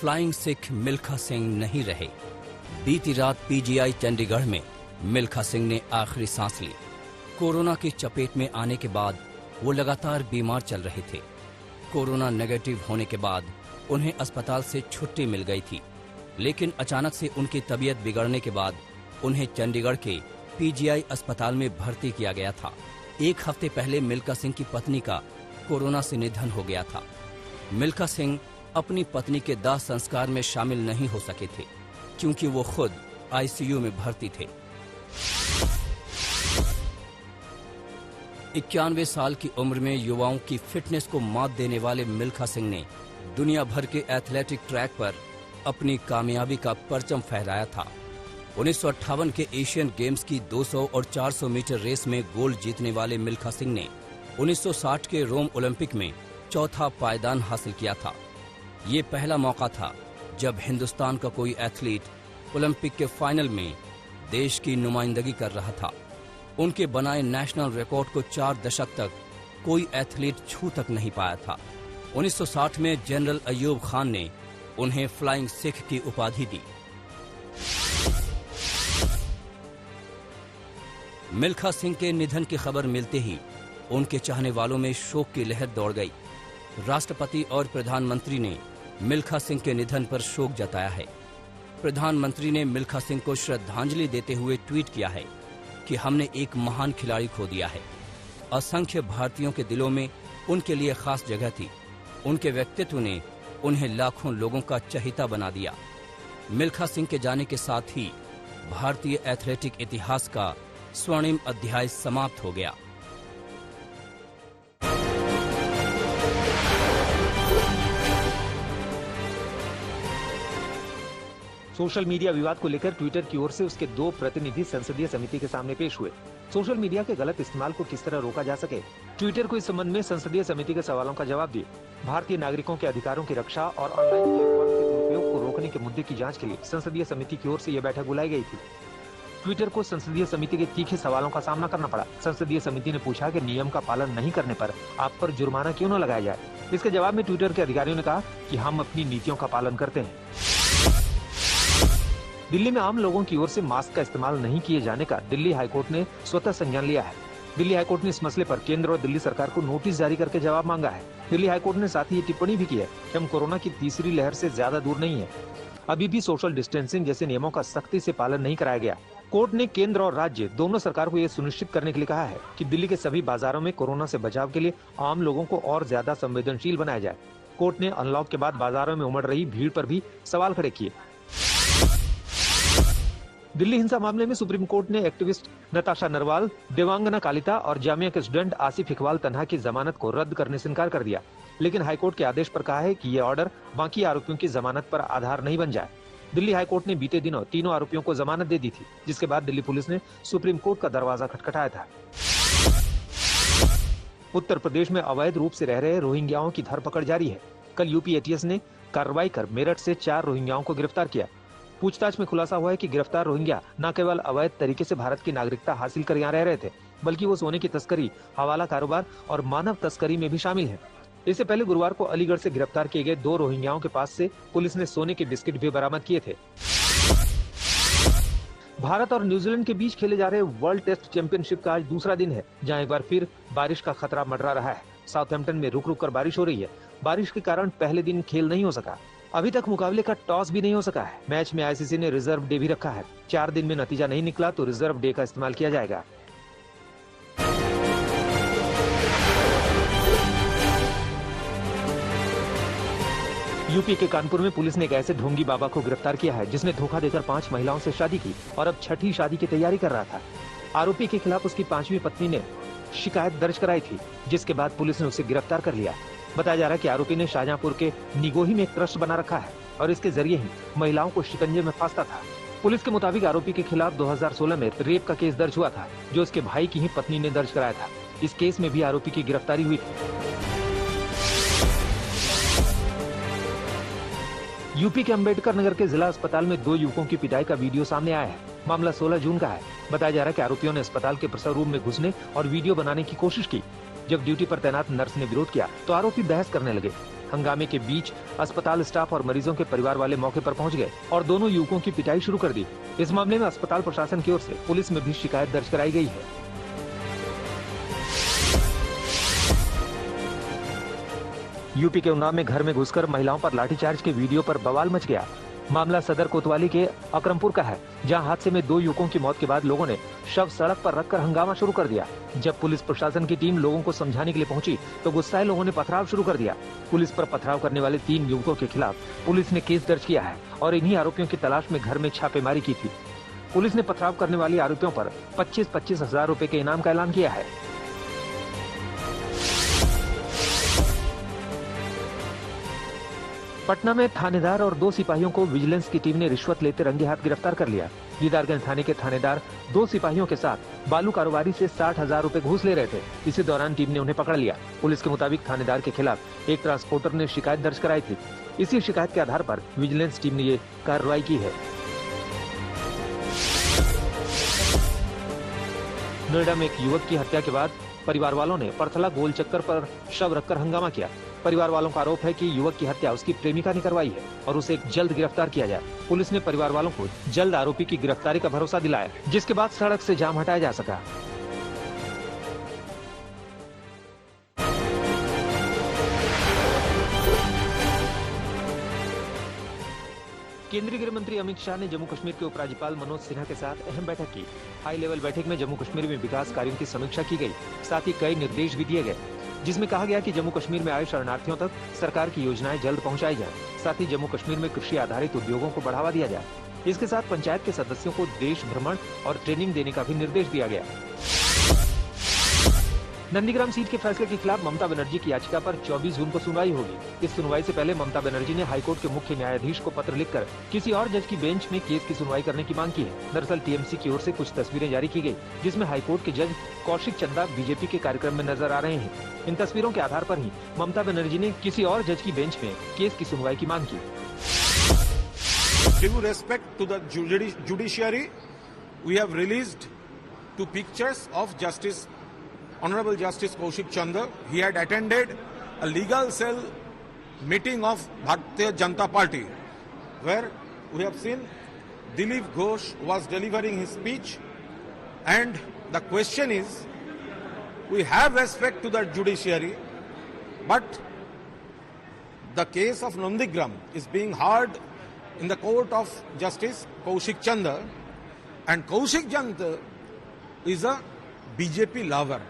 Flying Sikh Milkha Singh नहीं रहे। बीती रात पीजीआई चंडीगढ़ में मिल्खा सिंह ने आखिरी सांस ली। कोरोना की चपेट में आने के बाद वो लगातार बीमार चल रहे थे। कोरोना नेगेटिव होने के बाद उन्हें अस्पताल से छुट्टी मिल गई थी, लेकिन अचानक से उनकी तबीयत बिगड़ने के बाद उन्हें चंडीगढ़ के पीजीआई अस्पताल में भर्ती किया गया था। एक हफ्ते पहले मिल्खा सिंह की पत्नी का कोरोना से निधन हो गया था। मिल्खा सिंह अपनी पत्नी के दाह संस्कार में शामिल नहीं हो सके थे, क्योंकि वो खुद आईसीयू में भर्ती थे। 91 साल की उम्र में युवाओं की फिटनेस को मात देने वाले मिल्खा सिंह ने दुनिया भर के एथलेटिक ट्रैक पर अपनी कामयाबी का परचम फहराया था। 1958 के एशियन गेम्स की 200 और 400 मीटर रेस में गोल्ड जीतने वाले मिल्खा सिंह ने 1960 के रोम ओलंपिक में चौथा पायदान हासिल किया था। ये पहला मौका था जब हिंदुस्तान का कोई एथलीट ओलंपिक के फाइनल में देश की नुमाइंदगी कर रहा था। उनके बनाए नेशनल रिकॉर्ड को 4 दशक तक कोई एथलीट छू तक नहीं पाया था। 1960 में जनरल अयूब खान ने उन्हें फ्लाइंग सिख की उपाधि दी। मिल्खा सिंह के निधन की खबर मिलते ही उनके चाहने वालों में शोक की लहर दौड़ गई। राष्ट्रपति और प्रधानमंत्री ने मिल्खा सिंह के निधन पर शोक जताया है। प्रधानमंत्री ने मिल्खा सिंह को श्रद्धांजलि देते हुए ट्वीट किया है कि हमने एक महान खिलाड़ी खो दिया है। असंख्य भारतीयों के दिलों में उनके लिए खास जगह थी। उनके व्यक्तित्व ने उन्हें लाखों लोगों का चहेता बना दिया। मिल्खा सिंह के जाने के साथ ही भारतीय एथलेटिक इतिहास का स्वर्णिम अध्याय समाप्त हो गया। सोशल मीडिया विवाद को लेकर ट्विटर की ओर से उसके 2 प्रतिनिधि संसदीय समिति के सामने पेश हुए। सोशल मीडिया के गलत इस्तेमाल को किस तरह रोका जा सके, ट्विटर को इस संबंध में संसदीय समिति के सवालों का जवाब दिए। भारतीय नागरिकों के अधिकारों की रक्षा और ऑनलाइन प्लेटफॉर्म के दुरुपयोग को रोकने के मुद्दे की जांच के लिए संसदीय समिति की ओर से यह बैठक बुलाई गई थी। ट्विटर को संसदीय समिति के तीखे सवालों का सामना करना पड़ा। संसदीय समिति ने पूछा कि नियम का पालन नहीं करने पर आप पर जुर्माना क्यों न लगाया जाए। इसके जवाब में ट्विटर के अधिकारियों ने कहा कि हम अपनी नीतियों का पालन करते हैं। दिल्ली में आम लोगों की ओर से मास्क का इस्तेमाल नहीं किए जाने का दिल्ली हाईकोर्ट ने स्वतः संज्ञान लिया है। दिल्ली हाईकोर्ट ने इस मसले पर केंद्र और दिल्ली सरकार को नोटिस जारी करके जवाब मांगा है। दिल्ली हाईकोर्ट ने साथ ही ये टिप्पणी भी की है कि हम कोरोना की तीसरी लहर से ज्यादा दूर नहीं है। अभी भी सोशल डिस्टेंसिंग जैसे नियमों का सख्ती से पालन नहीं कराया गया। कोर्ट ने केंद्र और राज्य दोनों सरकार को यह सुनिश्चित करने के लिए कहा है कि दिल्ली के सभी बाजारों में कोरोना से बचाव के लिए आम लोगों को और ज्यादा संवेदनशील बनाया जाए। कोर्ट ने अनलॉक के बाद बाजारों में उमड़ रही भीड़ पर भी सवाल खड़े किए। दिल्ली हिंसा मामले में सुप्रीम कोर्ट ने एक्टिविस्ट नताशा नरवाल, देवांगना कालिता और जामिया के स्टूडेंट आसिफ इकबाल तन्हा की जमानत को रद्द करने से इनकार कर दिया, लेकिन हाईकोर्ट के आदेश पर कहा है कि ये ऑर्डर बाकी आरोपियों की जमानत पर आधार नहीं बन जाए। दिल्ली हाईकोर्ट ने बीते दिनों तीनों आरोपियों को जमानत दे दी थी, जिसके बाद दिल्ली पुलिस ने सुप्रीम कोर्ट का दरवाजा खटखटाया था। उत्तर प्रदेश में अवैध रूप से रह रहे रोहिंग्याओं की धरपकड़ जारी है। कल यूपी एटीएस ने कार्रवाई कर मेरठ से 4 रोहिंग्याओं को गिरफ्तार किया। पूछताछ में खुलासा हुआ है कि गिरफ्तार रोहिंग्या न केवल अवैध तरीके से भारत की नागरिकता हासिल कर यहाँ रह रहे थे, बल्कि वो सोने की तस्करी, हवाला कारोबार और मानव तस्करी में भी शामिल हैं। इससे पहले गुरुवार को अलीगढ़ से गिरफ्तार किए गए 2 रोहिंग्याओं के पास से पुलिस ने सोने के बिस्किट भी बरामद किए थे। भारत और न्यूजीलैंड के बीच खेले जा रहे वर्ल्ड टेस्ट चैंपियनशिप का आज दूसरा दिन है, जहां एक बार फिर बारिश का खतरा मंडरा रहा है। साउथहैम्पटन में रुक रुक कर बारिश हो रही है। बारिश के कारण पहले दिन खेल नहीं हो सका। अभी तक मुकाबले का टॉस भी नहीं हो सका है। मैच में आईसीसी ने रिजर्व डे भी रखा है। 4 दिन में नतीजा नहीं निकला तो रिजर्व डे का इस्तेमाल किया जाएगा। यूपी के कानपुर में पुलिस ने एक ऐसे ढोंगी बाबा को गिरफ्तार किया है जिसने धोखा देकर 5 महिलाओं से शादी की और अब 6ठी शादी की तैयारी कर रहा था। आरोपी के खिलाफ उसकी 5वीं पत्नी ने शिकायत दर्ज कराई थी, जिसके बाद पुलिस ने उसे गिरफ्तार कर लिया। बताया जा रहा है कि आरोपी ने शाहजहांपुर के निगोही में एक ट्रस्ट बना रखा है और इसके जरिए ही महिलाओं को शिकंजे में फांसता था। पुलिस के मुताबिक आरोपी के खिलाफ 2016 में रेप का केस दर्ज हुआ था, जो उसके भाई की ही पत्नी ने दर्ज कराया था। इस केस में भी आरोपी की गिरफ्तारी हुई थी। यूपी के अंबेडकर नगर के जिला अस्पताल में 2 युवकों की पिटाई का वीडियो सामने आया है। मामला 16 जून का है। बताया जा रहा है कि आरोपियों ने अस्पताल के प्रसव रूम में घुसने और वीडियो बनाने की कोशिश की। जब ड्यूटी पर तैनात नर्स ने विरोध किया तो आरोपी बहस करने लगे। हंगामे के बीच अस्पताल स्टाफ और मरीजों के परिवार वाले मौके पर पहुंच गए और दोनों युवकों की पिटाई शुरू कर दी। इस मामले में अस्पताल प्रशासन की ओर से पुलिस में भी शिकायत दर्ज कराई गई है। यूपी के उन्नाव में घर में घुसकर महिलाओं पर लाठीचार्ज के वीडियो पर बवाल मच गया। मामला सदर कोतवाली के अकरमपुर का है, जहां हादसे में 2 युवकों की मौत के बाद लोगों ने शव सड़क पर रखकर हंगामा शुरू कर दिया। जब पुलिस प्रशासन की टीम लोगों को समझाने के लिए पहुंची तो गुस्साए लोगों ने पथराव शुरू कर दिया। पुलिस पर पथराव करने वाले 3 युवकों के खिलाफ पुलिस ने केस दर्ज किया है और इन्हीं आरोपियों की तलाश में घर में छापेमारी की थी। पुलिस ने पथराव करने वाले आरोपियों पर 25-25 हजार रूपए के इनाम का ऐलान किया है। पटना में थानेदार और 2 सिपाहियों को विजिलेंस की टीम ने रिश्वत लेते रंगे हाथ गिरफ्तार कर लिया। दीदारगंज थाने के थानेदार 2 सिपाहियों के साथ बालू कारोबारी से 60,000 रूपए घूस ले रहे थे। इसी दौरान टीम ने उन्हें पकड़ लिया। पुलिस के मुताबिक थानेदार के खिलाफ एक ट्रांसपोर्टर ने शिकायत दर्ज कराई थी। इसी शिकायत के आधार पर विजिलेंस टीम ने ये कार्रवाई की है। नोएडा में एक युवक की हत्या के बाद परिवार वालों ने परथला गोल चक्कर पर शव रखकर हंगामा किया। परिवार वालों का आरोप है कि युवक की हत्या उसकी प्रेमिका ने करवाई है और उसे जल्द गिरफ्तार किया जाए। पुलिस ने परिवार वालों को जल्द आरोपी की गिरफ्तारी का भरोसा दिलाया, जिसके बाद सड़क से जाम हटाया जा सका। केंद्रीय गृह मंत्री अमित शाह ने जम्मू कश्मीर के उपराज्यपाल मनोज सिन्हा के साथ अहम बैठक की। हाई लेवल बैठक में जम्मू कश्मीर में विकास कार्यों की समीक्षा की गई। साथ ही कई निर्देश भी दिए गए, जिसमें कहा गया कि जम्मू कश्मीर में आए शरणार्थियों तक सरकार की योजनाएं जल्द पहुंचाई जाए। साथ ही जम्मू कश्मीर में कृषि आधारित उद्योगों को बढ़ावा दिया जाए। इसके साथ पंचायत के सदस्यों को देश भ्रमण और ट्रेनिंग देने का भी निर्देश दिया गया। नंदीग्राम सीट के फैसले के खिलाफ ममता बनर्जी की याचिका पर 24 जून को सुनवाई होगी। इस सुनवाई से पहले ममता बनर्जी ने हाईकोर्ट के मुख्य न्यायाधीश को पत्र लिखकर किसी और जज की बेंच में केस की सुनवाई करने की मांग की है। दरअसल टीएमसी की ओर से कुछ तस्वीरें जारी की गई, जिसमें हाईकोर्ट के जज कौशिक चंदा बीजेपी के कार्यक्रम में नजर आ रहे हैं। इन तस्वीरों के आधार पर ही ममता बनर्जी ने किसी और जज की बेंच में केस की सुनवाई की मांग की। Due respect to the judiciary, we have released 2 pictures of Honorable Justice Kaushik Chanda. He had attended a legal cell meeting of Bharatiya Janata Party, where we have seen Dilip Ghosh was delivering his speech, and the question is, we have respect to the judiciary, but the case of Nandigram is being heard in the court of Justice Kaushik Chanda, and Kaushik Chanda is a BJP lover.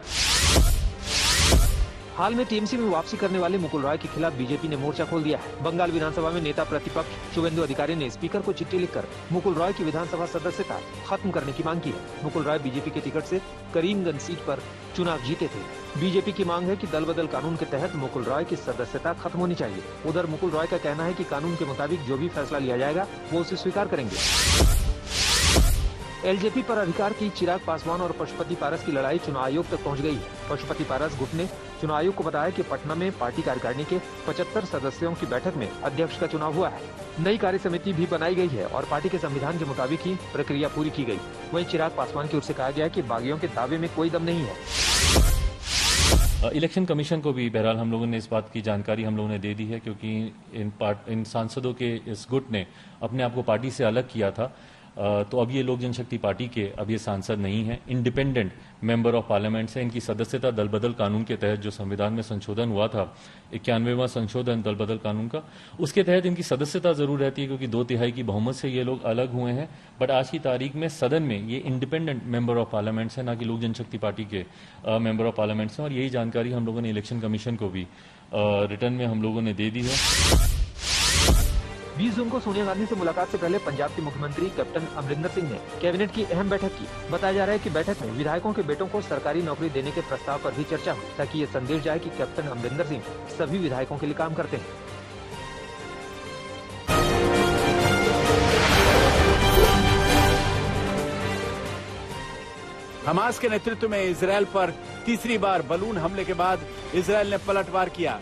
हाल में TMC में वापसी करने वाले मुकुल रॉय के खिलाफ BJP ने मोर्चा खोल दिया है। बंगाल विधानसभा में नेता प्रतिपक्ष शुभेंदु अधिकारी ने स्पीकर को चिट्ठी लिखकर मुकुल रॉय की विधानसभा सदस्यता खत्म करने की मांग की है। मुकुल रॉय बीजेपी के टिकट से करीमगंज सीट पर चुनाव जीते थे। बीजेपी की मांग है कि दल बदल कानून के तहत मुकुल रॉय की सदस्यता खत्म होनी चाहिए। उधर मुकुल रॉय का कहना है कि कानून के मुताबिक जो भी फैसला लिया जाएगा वो उसे स्वीकार करेंगे। एलजेपी पर अधिकार की चिराग पासवान और पशुपति पारस की लड़ाई चुनाव आयोग तक पहुंच गई है। पशुपति पारस गुट ने चुनाव आयोग को बताया कि पटना में पार्टी कार्यकारिणी के 75 सदस्यों की बैठक में अध्यक्ष का चुनाव हुआ है। नई कार्य समिति भी बनाई गई है और पार्टी के संविधान के मुताबिक ही प्रक्रिया पूरी की गई। वहीं चिराग पासवान की ओर से कहा गया कि बागियों के दावे में कोई दम नहीं है। इलेक्शन कमीशन को भी बहरहाल हम लोगों ने इस बात की जानकारी हम लोगों ने दे दी है, क्योंकि इन सांसदों के इस गुट ने अपने आप को पार्टी से अलग किया था। तो अब ये लोक जनशक्ति पार्टी के अब ये सांसद नहीं हैं, इंडिपेंडेंट मेंबर ऑफ पार्लियामेंट से। इनकी सदस्यता दल बदल कानून के तहत जो संविधान में संशोधन हुआ था, 91वां संशोधन दल बदल कानून का, उसके तहत इनकी सदस्यता जरूर रहती है, क्योंकि 2/3 की बहुमत से ये लोग अलग हुए हैं। बट आज की तारीख में सदन में ये इंडिपेंडेंट मेंबर ऑफ पार्लियामेंट है, ना कि लोक जनशक्ति पार्टी के मेंबर ऑफ पार्लियामेंट हैं। और यही जानकारी हम लोगों ने इलेक्शन कमीशन को भी रिटर्न में हम लोगों ने दे दी है। 20 जून को सोनिया गांधी से मुलाकात से पहले पंजाब के मुख्यमंत्री कैप्टन अमरिंदर सिंह ने कैबिनेट की अहम बैठक की। बताया जा रहा है कि बैठक में विधायकों के बेटों को सरकारी नौकरी देने के प्रस्ताव पर भी चर्चा हुई, ताकि ये संदेश जाए कि कैप्टन अमरिंदर सिंह सभी विधायकों के लिए काम करते हैं। हमास के नेतृत्व में इजरायल पर तीसरी बार बलून हमले के बाद इजरायल ने पलटवार किया।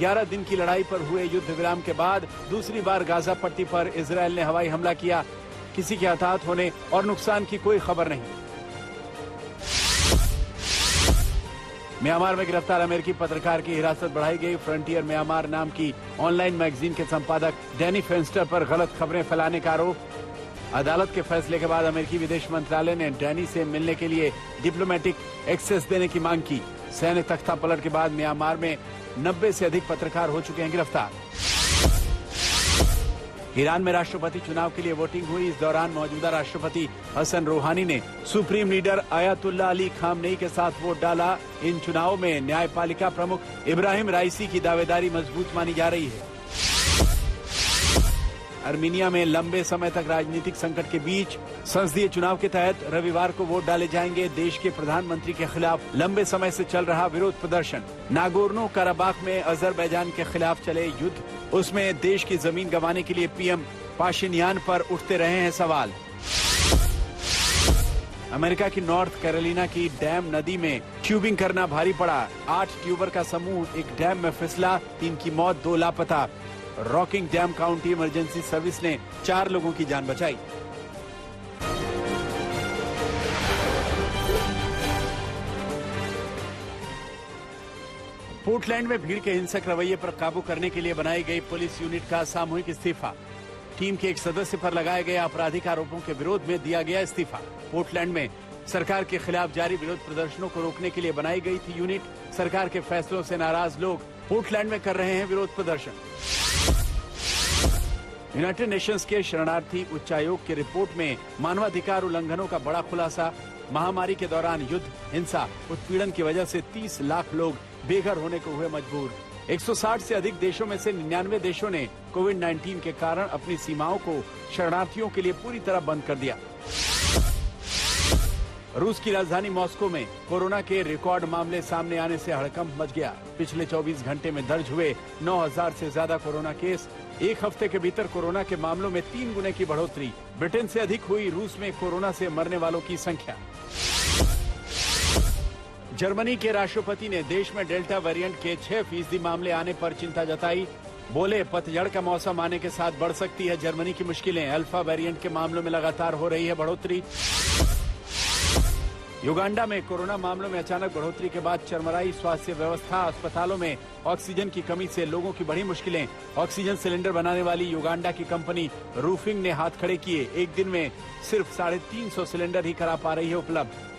11 दिन की लड़ाई पर हुए युद्ध विराम के बाद दूसरी बार गाजा पट्टी पर इजरायल ने हवाई हमला किया। किसी के हताहत होने और नुकसान की कोई खबर नहीं। म्यांमार में गिरफ्तार अमेरिकी पत्रकार की हिरासत बढ़ाई गई। फ्रंटियर म्यांमार नाम की ऑनलाइन मैगजीन के संपादक डैनी फेंस्टर पर गलत खबरें फैलाने का आरोप। अदालत के फैसले के बाद अमेरिकी विदेश मंत्रालय ने डैनी से मिलने के लिए डिप्लोमेटिक एक्सेस देने की मांग की। सैन्य तख्ता पलट के बाद म्यांमार में 90 से अधिक पत्रकार हो चुके हैं गिरफ्तार। ईरान में राष्ट्रपति चुनाव के लिए वोटिंग हुई। इस दौरान मौजूदा राष्ट्रपति हसन रूहानी ने supreme leader Ayatollah Ali Khamenei के साथ वोट डाला। इन चुनावों में न्यायपालिका प्रमुख इब्राहिम राइसी की दावेदारी मजबूत मानी जा रही है। अर्मीनिया में लंबे समय तक राजनीतिक संकट के बीच संसदीय चुनाव के तहत रविवार को वोट डाले जाएंगे। देश के प्रधानमंत्री के खिलाफ लंबे समय से चल रहा विरोध प्रदर्शन। नागोर्नो काराबाख में अजरबैजान के खिलाफ चले युद्ध, उसमें देश की जमीन गंवाने के लिए पीएम पाशिनियान पर उठते रहे हैं सवाल। अमेरिका की नॉर्थ कैरोलिना की डैम नदी में ट्यूबिंग करना भारी पड़ा। 8 ट्यूबर का समूह एक डैम में फिसला, 3 की मौत, 2 लापता। Rocking dam county emergency service ने 4 लोगों की जान बचाई। पोर्टलैंड में भीड़ के हिंसक रवैये पर काबू करने के लिए बनाई गई पुलिस यूनिट का सामूहिक इस्तीफा। टीम के एक सदस्य पर लगाए गए आपराधिक आरोपों के विरोध में दिया गया इस्तीफा। पोर्टलैंड में सरकार के खिलाफ जारी विरोध प्रदर्शनों को रोकने के लिए बनाई गई थी यूनिट। सरकार के फैसलों से नाराज लोग पोर्टलैंड में कर रहे हैं विरोध प्रदर्शन। यूनाइटेड नेशंस के शरणार्थी उच्चायोग की रिपोर्ट में मानवाधिकार उल्लंघनों का बड़ा खुलासा। महामारी के दौरान युद्ध, हिंसा, उत्पीड़न की वजह से 30 लाख लोग बेघर होने को हुए मजबूर। 160 से अधिक देशों में से 99 देशों ने कोविड-19 के कारण अपनी सीमाओं को शरणार्थियों के लिए पूरी तरह बंद कर दिया। रूस की राजधानी मॉस्को में कोरोना के रिकॉर्ड मामले सामने आने से हड़कंप मच गया। पिछले 24 घंटे में दर्ज हुए 9000 से ज्यादा कोरोना केस। एक हफ्ते के भीतर कोरोना के मामलों में 3 गुने की बढ़ोतरी। ब्रिटेन से अधिक हुई रूस में कोरोना से मरने वालों की संख्या। जर्मनी के राष्ट्रपति ने देश में डेल्टा वेरिएंट के 6% मामले आने पर चिंता जताई। बोले, पतझड़ का मौसम आने के साथ बढ़ सकती है जर्मनी की मुश्किलें। अल्फा वेरिएंट के मामलों में लगातार हो रही है बढ़ोतरी। युगांडा में कोरोना मामलों में अचानक बढ़ोतरी के बाद चरमराई स्वास्थ्य व्यवस्था। अस्पतालों में ऑक्सीजन की कमी से लोगों की बड़ी मुश्किलें। ऑक्सीजन सिलेंडर बनाने वाली युगांडा की कंपनी रूफिंग ने हाथ खड़े किए। एक दिन में सिर्फ 350 सिलेंडर ही करा पा रही है उपलब्ध।